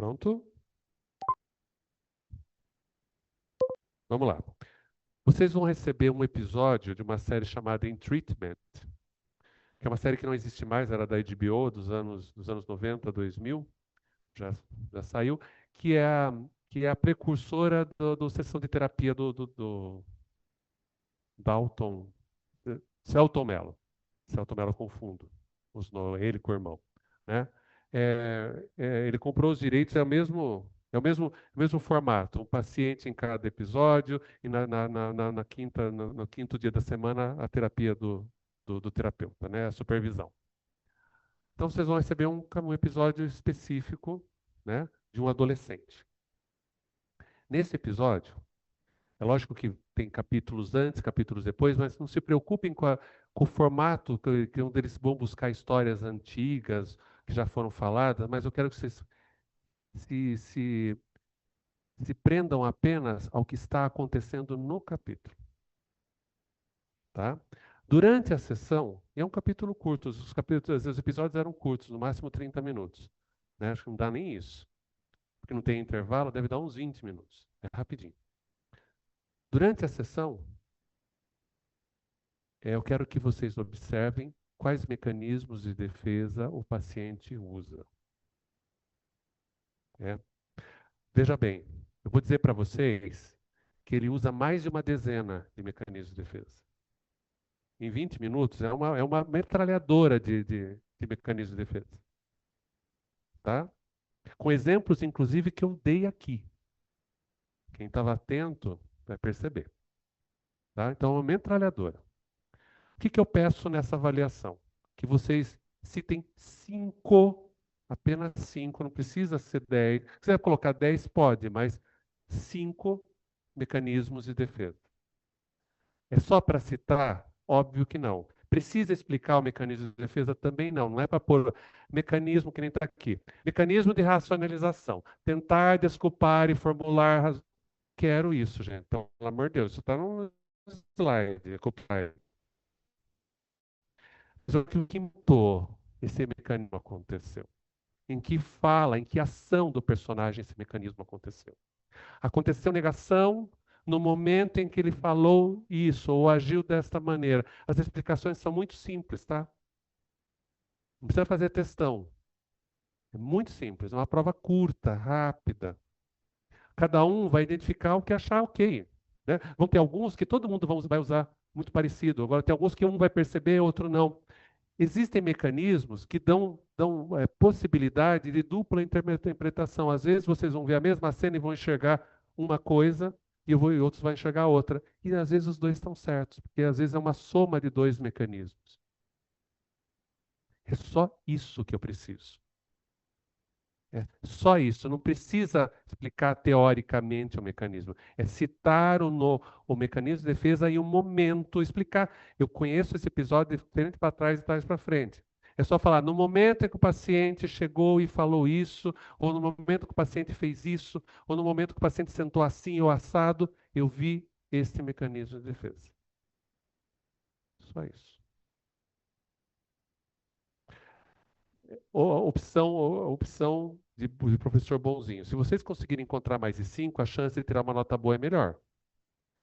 Pronto? Vamos lá. Vocês vão receber um episódio de uma série chamada In Treatment, que é uma série que não existe mais, era da HBO dos anos 90, 2000, já, já saiu, que é a precursora do sessão de terapia do Dalton, Selton Mello. Selton Mello confundo, ele com o irmão, né? Ele comprou os direitos, é o mesmo formato, um paciente em cada episódio e no quinto dia da semana a terapia do terapeuta, né? A supervisão. Então vocês vão receber um episódio específico, né? De um adolescente. Nesse episódio, é lógico que tem capítulos antes, capítulos depois, mas não se preocupem com o formato, onde eles vão buscar histórias antigas, que já foram faladas, mas eu quero que vocês se, se, se prendam apenas ao que está acontecendo no capítulo. Tá? Durante a sessão, e é um capítulo curto, os episódios eram curtos, no máximo 30 minutos. Né? Acho que não dá nem isso. Porque não tem intervalo, deve dar uns 20 minutos. É rapidinho. Durante a sessão, eu quero que vocês observem quais mecanismos de defesa o paciente usa. Né? Veja bem, eu vou dizer para vocês que ele usa mais de uma dezena de mecanismos de defesa. Em 20 minutos, é uma metralhadora de mecanismos de defesa. Tá? Com exemplos, inclusive, que eu dei aqui. Quem estava atento vai perceber. Tá? Então, é uma metralhadora. O que eu peço nessa avaliação? Que vocês citem 5, apenas 5, não precisa ser 10. Se quiser colocar 10, pode, mas 5 mecanismos de defesa. É só para citar? Óbvio que não. Precisa explicar o mecanismo de defesa? Também não. Não é para pôr mecanismo que nem está aqui. Mecanismo de racionalização. Tentar desculpar e formular. Quero isso, gente. Então, pelo amor de Deus, isso está no slide. Copiar. Mas o que mudou esse mecanismo aconteceu? Em que fala, em que ação do personagem esse mecanismo aconteceu? Aconteceu negação no momento em que ele falou isso ou agiu desta maneira. As explicações são muito simples, tá? Não precisa fazer textão. É muito simples, é uma prova curta, rápida. Cada um vai identificar o que achar ok. Né? Vão ter alguns que todo mundo vai usar muito parecido. Agora, tem alguns que um vai perceber, outro não. Existem mecanismos que dão possibilidade de dupla interpretação. Às vezes vocês vão ver a mesma cena e vão enxergar uma coisa e outros vão enxergar outra. E às vezes os dois estão certos, porque às vezes é uma soma de dois mecanismos. É só isso que eu preciso. É só isso. Não precisa explicar teoricamente o mecanismo. É citar o mecanismo de defesa e o momento, explicar. Eu conheço esse episódio de frente para trás e trás para frente. É só falar, no momento em que o paciente chegou e falou isso, ou no momento que o paciente fez isso, ou no momento que o paciente sentou assim ou assado, eu vi esse mecanismo de defesa. Só isso. Ou a opção de professor bonzinho. Se vocês conseguirem encontrar mais de 5, a chance de tirar uma nota boa é melhor.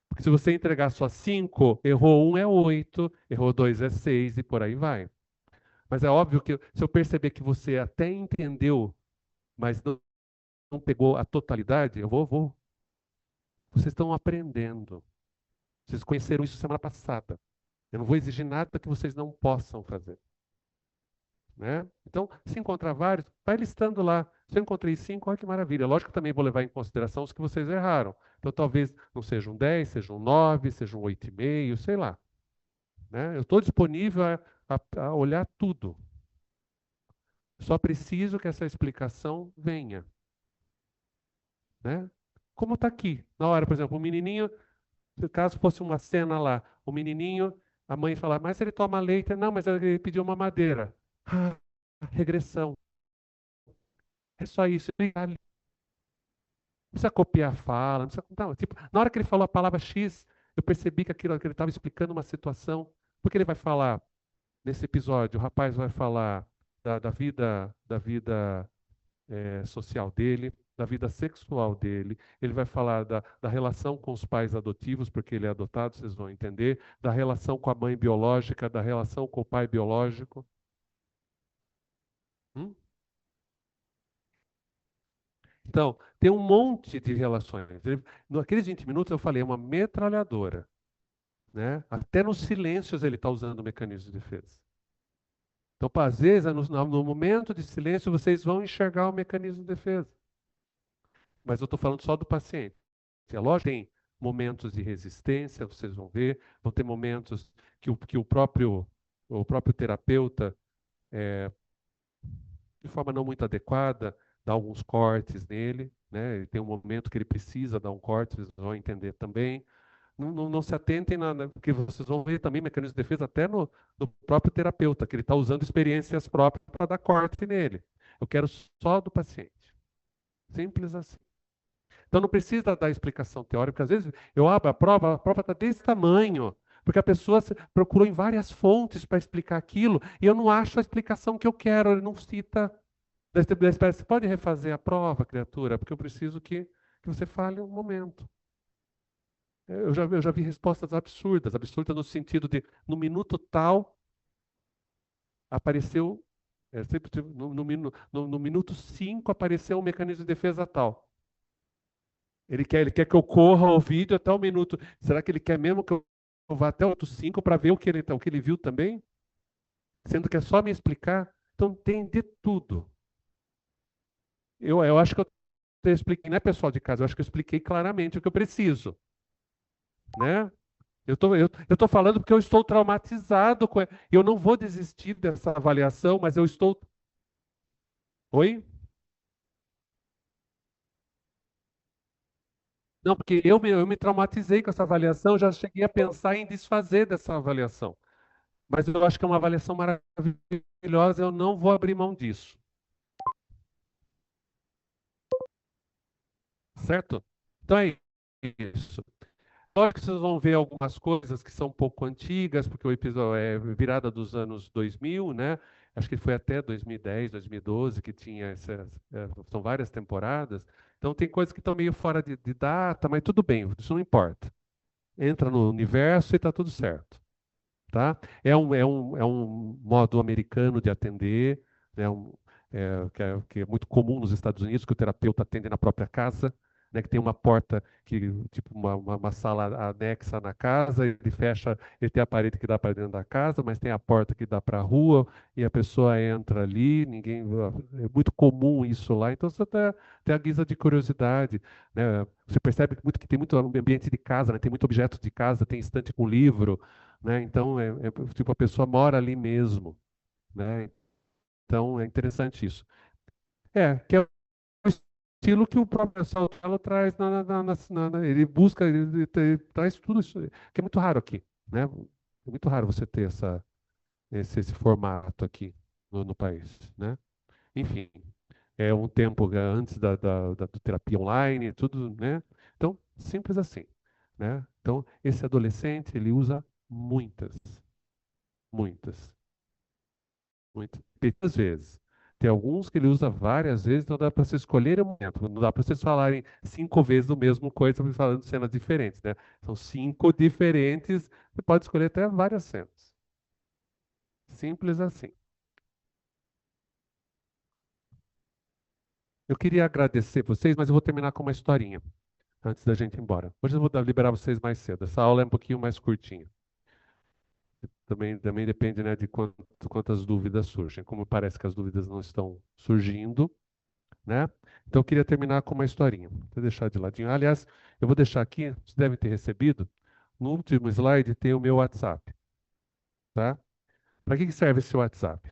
Porque se você entregar só 5, errou 1 é 8, errou 2 é 6 e por aí vai. Mas é óbvio que se eu perceber que você até entendeu, mas não pegou a totalidade, eu vou. Vocês estão aprendendo. Vocês conheceram isso semana passada. Eu não vou exigir nada que vocês não possam fazer. Né? Então, se encontrar vários, vai listando lá. Se eu encontrei 5, olha que maravilha. Lógico que também vou levar em consideração os que vocês erraram. Então, talvez não sejam 10, sejam 9, sejam 8,5, sei lá. Né? Eu estou disponível a olhar tudo. Só preciso que essa explicação venha. Né? Como está aqui. Na hora, por exemplo, o menininho, caso fosse uma cena lá, o menininho, a mãe falar, mas ele toma leite. Não, mas ele pediu uma madeira. Ah, regressão. É só isso. Não precisa copiar a fala. Não precisa, não, tipo, na hora que ele falou a palavra X, eu percebi que aquilo que ele estava explicando uma situação. Porque ele vai falar, nesse episódio, o rapaz vai falar da vida social dele, da vida sexual dele, ele vai falar da relação com os pais adotivos, porque ele é adotado, vocês vão entender, da relação com a mãe biológica, da relação com o pai biológico. Hum? Então, tem um monte de relações. Naqueles 20 minutos eu falei, é uma metralhadora. Né? Até nos silêncios ele está usando o mecanismo de defesa. Então, às vezes, no momento de silêncio, vocês vão enxergar o mecanismo de defesa. Mas eu estou falando só do paciente. É lógico, tem momentos de resistência, vocês vão ver, vão ter momentos que o próprio terapeuta, de forma não muito adequada, dá alguns cortes nele, né? Ele tem um momento que ele precisa dar um corte, vocês vão entender também. Não se atentem, porque vocês vão ver também mecanismos de defesa até no próprio terapeuta, que ele está usando experiências próprias para dar corte nele. Eu quero só do paciente. Simples assim. Então não precisa dar explicação teórica, porque às vezes eu abro a prova está desse tamanho, porque a pessoa procurou em várias fontes para explicar aquilo, e eu não acho a explicação que eu quero, ele não cita. Daí você pode refazer a prova, criatura, porque eu preciso que você fale um momento. Eu já vi respostas absurdas, absurdas no sentido de, no minuto tal, apareceu, no minuto 5 apareceu um mecanismo de defesa tal. Ele quer que eu corra o vídeo até o minuto. Será que ele quer mesmo que eu vá até o minuto 5 para ver o que ele viu também? Sendo que é só me explicar. Então tem de tudo. Eu acho que eu expliquei, não é pessoal de casa, eu acho que eu expliquei claramente o que eu preciso. Né? Eu tô falando porque eu estou traumatizado com. Eu não vou desistir dessa avaliação, mas eu estou. Oi? Não, porque eu me traumatizei com essa avaliação, já cheguei a pensar em desfazer dessa avaliação. Mas eu acho que é uma avaliação maravilhosa, eu não vou abrir mão disso. Certo? Então é isso. Claro que vocês vão ver algumas coisas que são um pouco antigas, porque o episódio é virada dos anos 2000, né? Acho que foi até 2010, 2012 que tinha são várias temporadas. Então tem coisas que estão meio fora de data, mas tudo bem, isso não importa. Entra no universo e está tudo certo. Tá? É um modo americano de atender, né? Que é muito comum nos Estados Unidos, que o terapeuta atende na própria casa, né? Que tem uma porta, tipo uma sala anexa na casa, ele fecha, ele tem a parede que dá para dentro da casa, mas tem a porta que dá para a rua, e a pessoa entra ali, ninguém. É muito comum isso lá, então você tem a guisa de curiosidade. Né? Você percebe muito que tem muito ambiente de casa, né? Tem muito objeto de casa, tem estante com livro, né? Então, tipo, a pessoa mora ali mesmo, né? Então, é interessante isso. Que é o estilo que o próprio Saulo traz ele busca, ele traz tudo isso, que é muito raro aqui, né? É muito raro você ter esse formato aqui no país, né? Enfim, é um tempo antes da terapia online, tudo, né? Então, simples assim, né? Então, esse adolescente, ele usa muitas, muitas. Muitas vezes. Tem alguns que ele usa várias vezes, então dá para você escolher o momento. Não dá para vocês falarem 5 vezes o mesmo coisa, falando cenas diferentes, né? São 5 diferentes, você pode escolher até várias cenas. Simples assim. Eu queria agradecer vocês, mas eu vou terminar com uma historinha antes da gente ir embora. Hoje eu vou liberar vocês mais cedo. Essa aula é um pouquinho mais curtinha. Também depende, né, de quantas dúvidas surgem. Como parece que as dúvidas não estão surgindo, né? Então eu queria terminar com uma historinha. Vou deixar de ladinho. Aliás, eu vou deixar aqui, vocês devem ter recebido, no último slide tem o meu WhatsApp, tá? Para que serve esse WhatsApp?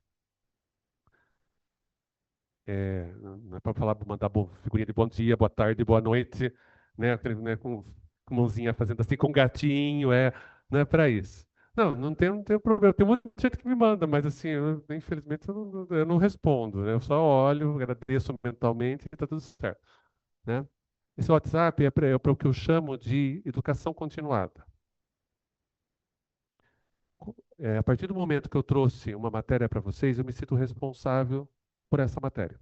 Não é para falar, mandar figurinha de bom dia, boa tarde, boa noite, né? Né, com mãozinha fazendo assim, com gatinho, não é para isso. Não tem problema. Tem muita gente que me manda, mas assim, infelizmente eu não respondo, né? Eu só olho, agradeço mentalmente e está tudo certo, né? Esse WhatsApp é para o que eu chamo de educação continuada. A partir do momento que eu trouxe uma matéria para vocês, eu me sinto responsável por essa matéria.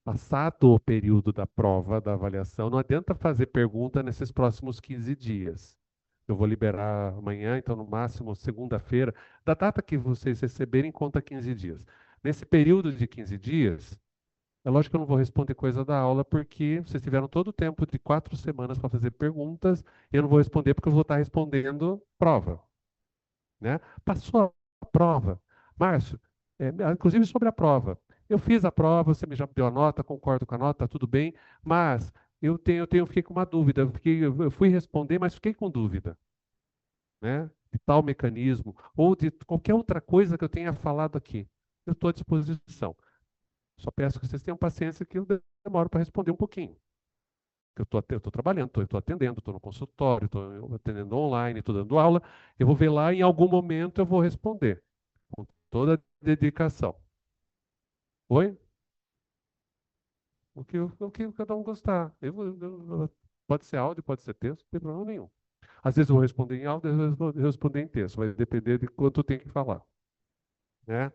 Passado o período da prova, da avaliação, não adianta fazer pergunta nesses próximos 15 dias. Eu vou liberar amanhã, então no máximo segunda-feira. Da data que vocês receberem, conta 15 dias. Nesse período de 15 dias, é lógico que eu não vou responder coisa da aula, porque vocês tiveram todo o tempo de 4 semanas para fazer perguntas, e eu não vou responder porque eu vou estar respondendo prova, né? Passou a prova. Márcio, inclusive sobre a prova. Eu fiz a prova, você me já deu a nota, concordo com a nota, tá tudo bem, mas fiquei com uma dúvida. Eu fui responder, mas fiquei com dúvida, né? De tal mecanismo, ou de qualquer outra coisa que eu tenha falado aqui. Eu estou à disposição. Só peço que vocês tenham paciência que eu demoro para responder um pouquinho. Eu estou trabalhando, estou atendendo, estou no consultório, estou atendendo online, estou dando aula. Eu vou ver lá, em algum momento eu vou responder, com toda a dedicação. Oi? O que cada um gostar. Pode ser áudio, pode ser texto, não tem problema nenhum. Às vezes eu vou responder em áudio, às vezes eu vou responder em texto, vai depender de quanto tem que falar, né?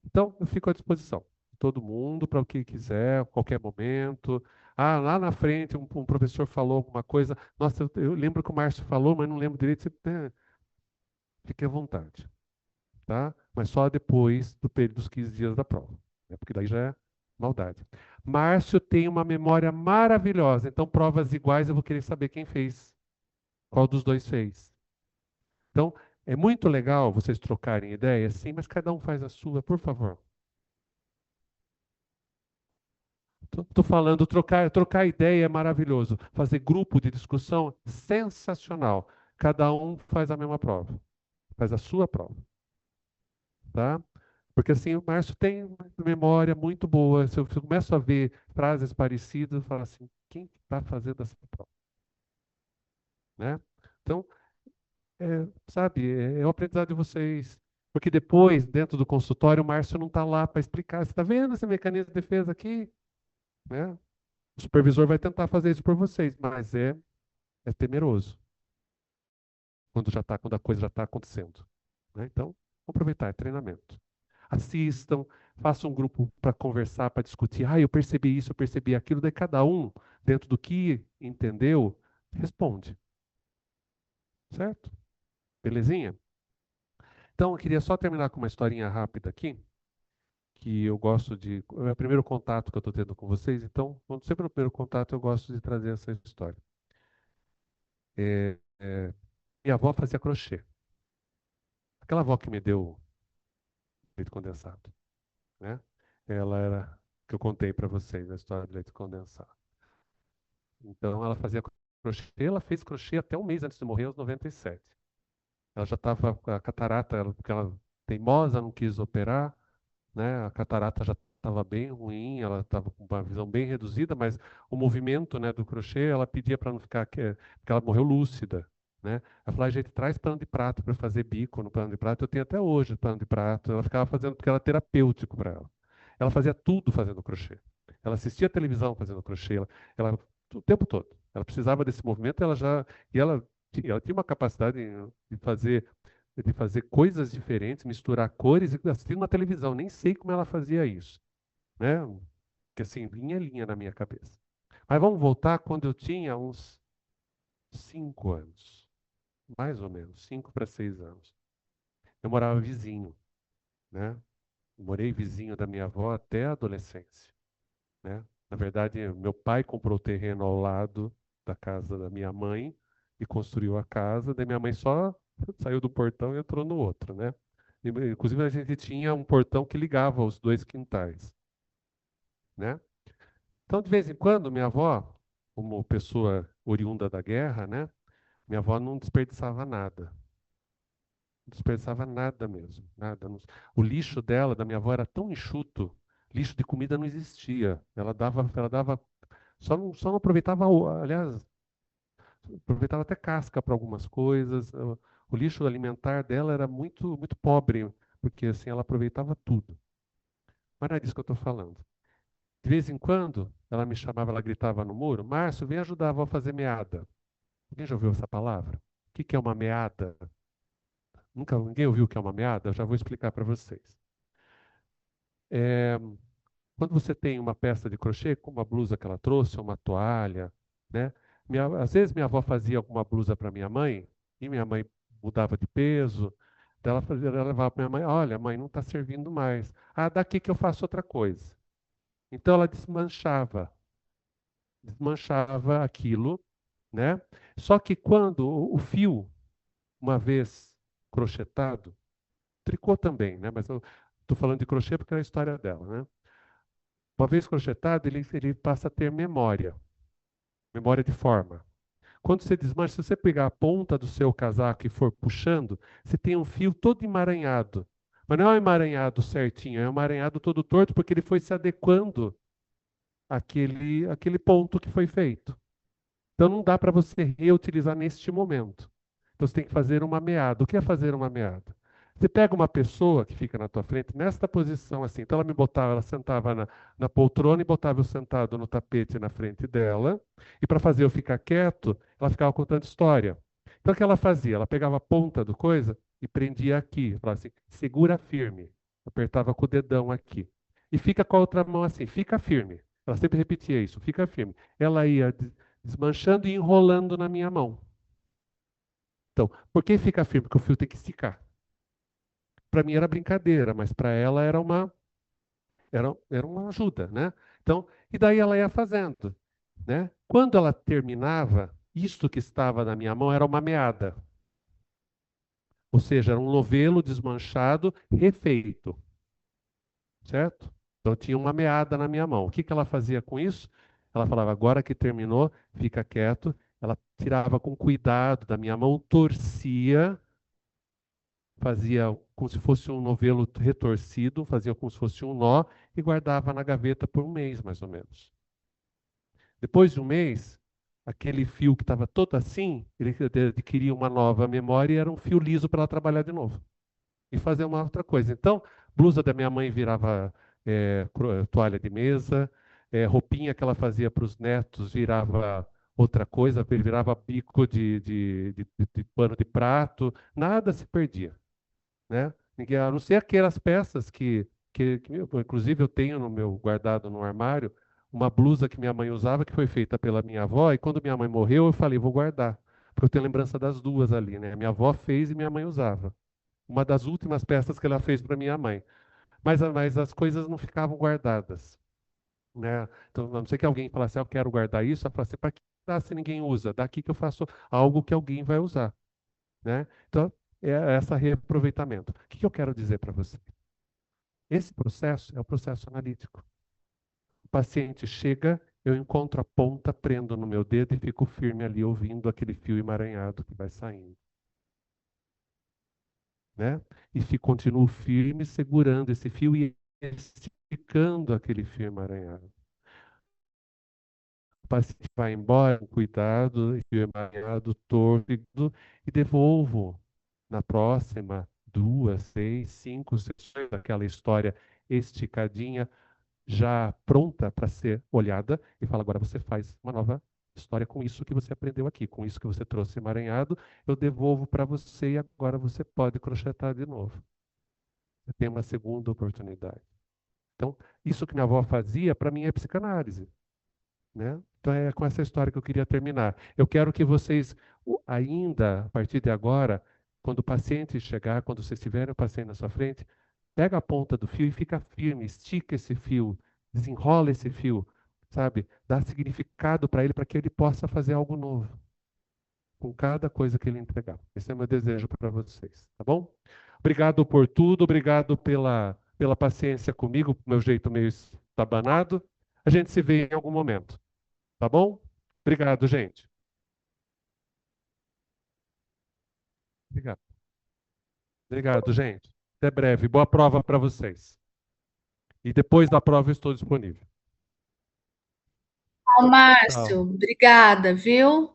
Então, eu fico à disposição. Todo mundo, para o que quiser, a qualquer momento. Ah, lá na frente, um professor falou alguma coisa. Nossa, eu lembro que o Márcio falou, mas não lembro direito. Fique à vontade, tá? Mas só depois do período dos 15 dias da prova, né? Porque daí já é maldade. Márcio tem uma memória maravilhosa, então provas iguais eu vou querer saber quem fez, qual dos dois fez. Então, é muito legal vocês trocarem ideias, sim, mas cada um faz a sua, por favor. Tô falando, trocar ideia é maravilhoso. Fazer grupo de discussão, sensacional. Cada um faz a mesma prova, faz a sua prova, tá? Porque assim, o Márcio tem uma memória muito boa. Se eu começo a ver frases parecidas, eu falo assim, quem está fazendo essa prova, né? Então, sabe, é o aprendizado de vocês. Porque depois, dentro do consultório, o Márcio não está lá para explicar. Você está vendo esse mecanismo de defesa aqui? Né? O supervisor vai tentar fazer isso por vocês, mas é temeroso quando a coisa já está acontecendo, né? Então, vamos aproveitar, é treinamento. Assistam, façam um grupo para conversar, para discutir. Ah, eu percebi isso, eu percebi aquilo. Daí cada um, dentro do que entendeu, responde, certo? Belezinha? Então, eu queria só terminar com uma historinha rápida aqui, que eu gosto de. É o primeiro contato que eu estou tendo com vocês, então, sempre no primeiro contato, eu gosto de trazer essa história. Minha avó fazia crochê. Aquela avó que me deu leite condensado, né? Ela era que eu contei para vocês a história do leite condensado. Então ela fazia crochê, ela fez crochê até um mês antes de morrer, aos 97. Ela já estava com a catarata, porque ela teimosa, não quis operar, né? A catarata já estava bem ruim, ela estava com uma visão bem reduzida, mas o movimento, né, do crochê, ela pedia para não ficar, porque ela morreu lúcida, né? Ela falou, a gente traz pano de prato para fazer bico no pano de prato. Eu tenho até hoje pano de prato. Ela ficava fazendo porque era terapêutico para ela. Ela fazia tudo fazendo crochê. Ela assistia televisão fazendo crochê, o tempo todo. Ela precisava desse movimento, ela tinha uma capacidade de fazer coisas diferentes, misturar cores e assistir uma televisão. Nem sei como ela fazia isso, né? Que assim, linha na minha cabeça. Mas vamos voltar quando eu tinha uns 5 anos, mais ou menos, 5 para 6 anos. Eu morava vizinho, né? Morei vizinho da minha avó até a adolescência, né? Na verdade, meu pai comprou o terreno ao lado da casa da minha mãe e construiu a casa. Daí minha mãe só saiu do portão e entrou no outro, né? Inclusive, a gente tinha um portão que ligava os dois quintais, né? Então, de vez em quando, minha avó, como pessoa oriunda da guerra, né? Minha avó não desperdiçava nada. Não desperdiçava nada mesmo, nada. O lixo dela, da minha avó, era tão enxuto, lixo de comida não existia. Ela dava, só não aproveitava, aliás, aproveitava até casca para algumas coisas. O lixo alimentar dela era muito, muito pobre, porque assim ela aproveitava tudo. Mas não é disso que eu estou falando. De vez em quando, ela me chamava, ela gritava no muro: Márcio, vem ajudar a avó a fazer meada. Alguém já ouviu essa palavra? O que que é uma meada? Ninguém ouviu o que é uma meada? Eu já vou explicar para vocês. Quando você tem uma peça de crochê, como a blusa que ela trouxe, ou uma toalha, né? Às vezes minha avó fazia alguma blusa para minha mãe, e minha mãe mudava de peso, daí ela levava para minha mãe, olha, mãe, não está servindo mais. Ah, daqui que eu faço outra coisa. Então ela desmanchava aquilo, né? Só que quando o fio, uma vez crochetado, tricô também, né? Mas eu estou falando de crochê porque é a história dela, né? Uma vez crochetado, ele passa a ter memória, memória de forma. Quando você desmancha, se você pegar a ponta do seu casaco e for puxando, você tem um fio todo emaranhado. Mas não é um emaranhado certinho, é um emaranhado todo torto porque ele foi se adequando àquele ponto que foi feito. Então não dá para você reutilizar neste momento. Então você tem que fazer uma meada. O que é fazer uma meada? Você pega uma pessoa que fica na tua frente nesta posição assim. Então ela sentava na poltrona e botava eu sentado no tapete na frente dela. E para fazer eu ficar quieto, ela ficava contando história. Então o que ela fazia? Ela pegava a ponta do coisa e prendia aqui. Falava assim, segura firme. Apertava com o dedão aqui. E fica com a outra mão assim, fica firme. Ela sempre repetia isso, fica firme. Ela ia desmanchando e enrolando na minha mão. Então, por que fica firme? Porque o fio tem que esticar. Para mim era brincadeira, mas para ela era uma ajuda, né? Então, e daí ela ia fazendo, né? Quando ela terminava, isto que estava na minha mão era uma meada, ou seja, era um novelo desmanchado, refeito, certo? Então tinha uma meada na minha mão. O que que ela fazia com isso? Ela falava: agora que terminou, fica quieto. Ela tirava com cuidado da minha mão, torcia, fazia como se fosse um novelo retorcido, fazia como se fosse um nó e guardava na gaveta por um mês, mais ou menos. Depois de um mês, aquele fio que estava todo assim, ele adquiria uma nova memória e era um fio liso para ela trabalhar de novo e fazer uma outra coisa. Então, blusa da minha mãe virava toalha de mesa, roupinha que ela fazia para os netos virava outra coisa, virava bico de pano de prato, nada se perdia, né? A não ser aquelas peças inclusive eu tenho no meu guardado no armário, uma blusa que minha mãe usava que foi feita pela minha avó e quando minha mãe morreu eu falei, vou guardar, porque eu tenho lembrança das duas ali, né? Minha avó fez e minha mãe usava. Uma das últimas peças que ela fez para minha mãe. Mas as coisas não ficavam guardadas, né? Então, a não ser que alguém falasse, eu quero guardar isso, ela falasse, para que dá se ninguém usa? Daqui que eu faço algo que alguém vai usar, né? Então, é esse reaproveitamento. O que eu quero dizer para você? Esse processo é o processo analítico. O paciente chega, eu encontro a ponta, prendo no meu dedo e fico firme ali ouvindo aquele fio emaranhado que vai saindo, né? Continuo firme segurando esse fio e esticando aquele fio emaranhado. O paciente vai embora com cuidado, fio emaranhado, torto, e devolvo na próxima 2, 6, 5 sessões daquela história esticadinha, já pronta para ser olhada, e fala, agora você faz uma nova história com isso que você aprendeu aqui, com isso que você trouxe emaranhado, eu devolvo para você e agora você pode crochetar de novo. Você tem uma segunda oportunidade. Então, isso que minha avó fazia, para mim, é psicanálise, né? Então, é com essa história que eu queria terminar. Eu quero que vocês, ainda, a partir de agora, quando o paciente chegar, quando vocês tiverem o paciente na sua frente, pega a ponta do fio e fica firme, estica esse fio, desenrola esse fio, sabe? Dá significado para ele, para que ele possa fazer algo novo com cada coisa que ele entregar. Esse é o meu desejo para vocês, tá bom? Obrigado por tudo, obrigado pela paciência comigo, meu jeito meio estabanado. A gente se vê em algum momento, tá bom? Obrigado, gente. Obrigado. Obrigado, gente. Até breve. Boa prova para vocês. E depois da prova eu estou disponível. Ó, Tchau. Márcio, obrigada, viu?